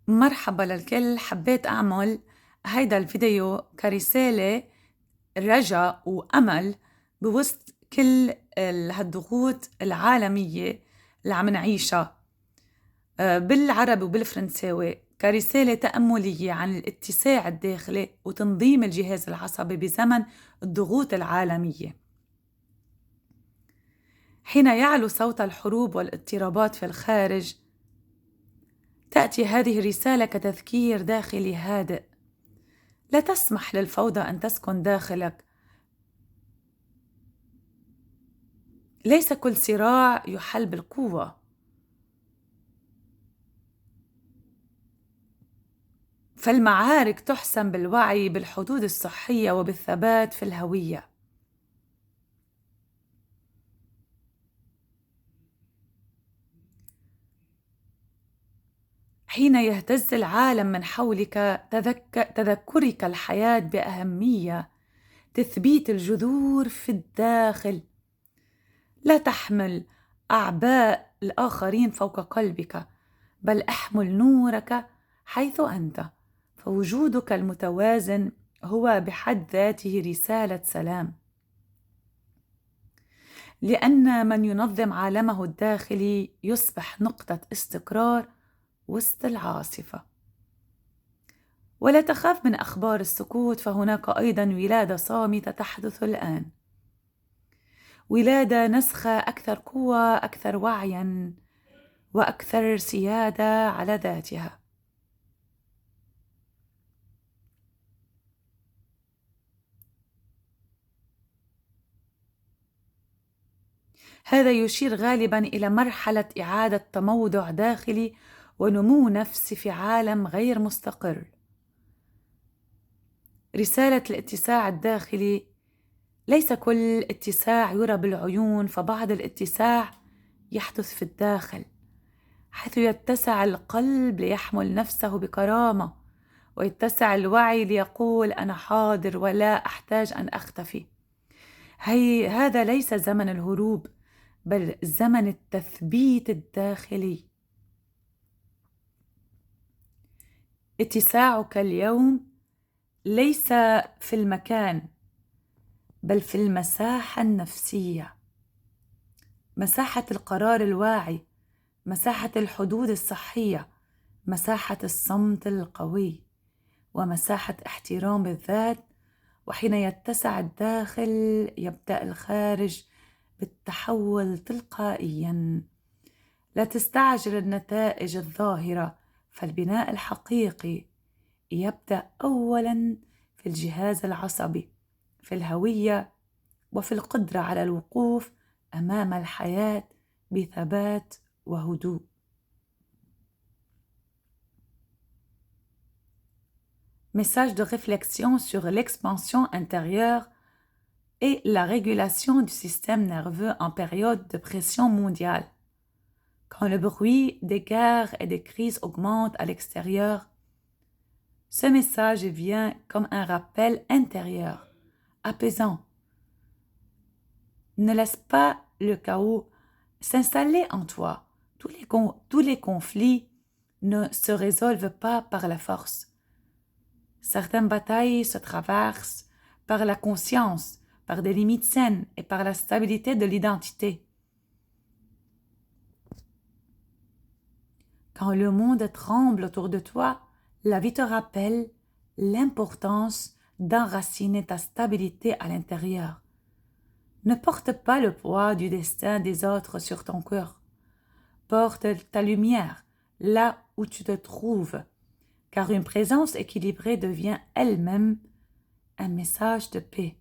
مرحبا للكل. حبيت أعمل هيدا الفيديو كرسالة رجاء وأمل بوسط كل هالضغوط العالمية اللي عم نعيشها بالعربي وبالفرنساوي، كرسالة تأملية عن الاتساع الداخلي وتنظيم الجهاز العصبي بزمن الضغوط العالمية. حين يعلو صوت الحروب والاضطرابات في الخارج، تأتي هذه الرسالة كتذكير داخلي هادئ. لا تسمح للفوضى أن تسكن داخلك. ليس كل صراع يحل بالقوة، فالمعارك تحسم بالوعي بالحدود الصحية وبالثبات في الهوية. حين يهتز العالم من حولك، تذكرك الحياة بأهمية تثبيت الجذور في الداخل. لا تحمل أعباء الآخرين فوق قلبك، بل احمل نورك حيث أنت، فوجودك المتوازن هو بحد ذاته رسالة سلام. لأن من ينظم عالمه الداخلي يصبح نقطة استقرار وسط العاصفة. ولا تخاف من أخبار السكوت، فهناك أيضا ولادة صامتة تحدث الآن، ولادة نسخة أكثر قوة، أكثر وعيا، وأكثر سيادة على ذاتها. هذا يشير غالبا إلى مرحلة إعادة تموضع داخلي ونمو نفسي في عالم غير مستقر. رسالة الاتساع الداخلي: ليس كل اتساع يرى بالعيون، فبعض الاتساع يحدث في الداخل، حيث يتسع القلب ليحمل نفسه بكرامة، ويتسع الوعي ليقول أنا حاضر ولا أحتاج أن أختفي. هذا ليس زمن الهروب، بل زمن التثبيت الداخلي. اتساعك اليوم ليس في المكان، بل في المساحة النفسية، مساحة القرار الواعي، مساحة الحدود الصحية، مساحة الصمت القوي، ومساحة احترام الذات. وحين يتسع الداخل، يبدأ الخارج بالتحول تلقائيا. لا تستعجل النتائج الظاهرة، فالبناء الحقيقي يبدأ أولا في الجهاز العصبي، في الهوية، وفي القدرة على الوقوف أمام الحياة بثبات وهدوء. Message de réflexion sur l'expansion intérieure et la régulation du système nerveux en période de pression mondiale. Quand le bruit des guerres et des crises augmente à l'extérieur, ce message vient comme un rappel intérieur, apaisant. Ne laisse pas le chaos s'installer en toi. Tous les conflits ne se résolvent pas par la force. Certaines batailles se traversent par la conscience, par des limites saines et par la stabilité de l'identité. Quand le monde tremble autour de toi, la vie te rappelle l'importance d'enraciner ta stabilité à l'intérieur. Ne porte pas le poids du destin des autres sur ton cœur. Porte ta lumière là où tu te trouves, car une présence équilibrée devient elle-même un message de paix.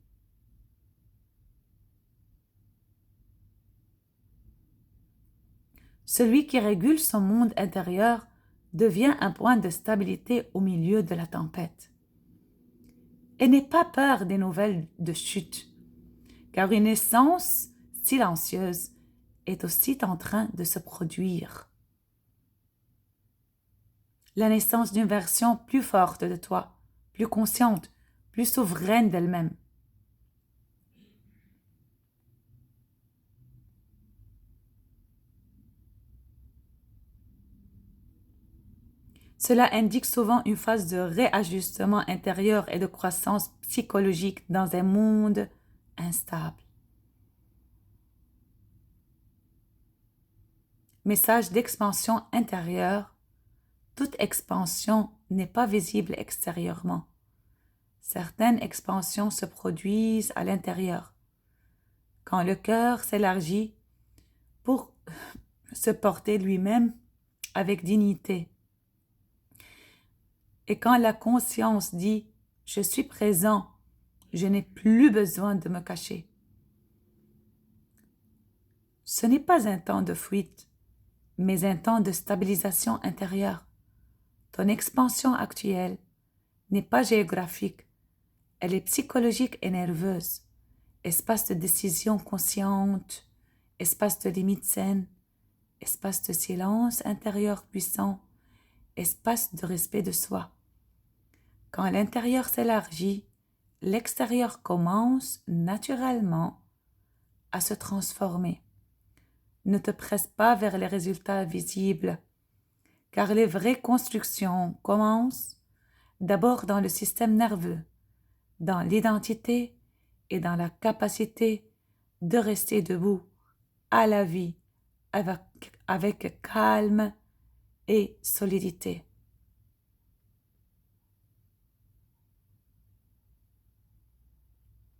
Celui qui régule son monde intérieur devient un point de stabilité au milieu de la tempête. Et n'aie pas peur des nouvelles de chute, car une naissance silencieuse est aussi en train de se produire. La naissance d'une version plus forte de toi, plus consciente, plus souveraine d'elle-même. Cela indique souvent une phase de réajustement intérieur et de croissance psychologique dans un monde instable. Message d'expansion intérieure. Toute expansion n'est pas visible extérieurement. Certaines expansions se produisent à l'intérieur, quand le cœur s'élargit pour se porter lui-même avec dignité. Et quand la conscience dit « Je suis présent, je n'ai plus besoin de me cacher », ce n'est pas un temps de fuite, mais un temps de stabilisation intérieure. Ton expansion actuelle n'est pas géographique, elle est psychologique et nerveuse. Espace de décision consciente, espace de limite saine, espace de silence intérieur puissant, espace de respect de soi. Quand l'intérieur s'élargit, l'extérieur commence naturellement à se transformer. Ne te presse pas vers les résultats visibles, car les vraies constructions commencent d'abord dans le système nerveux, dans l'identité et dans la capacité de rester debout à la vie avec calme et solidité.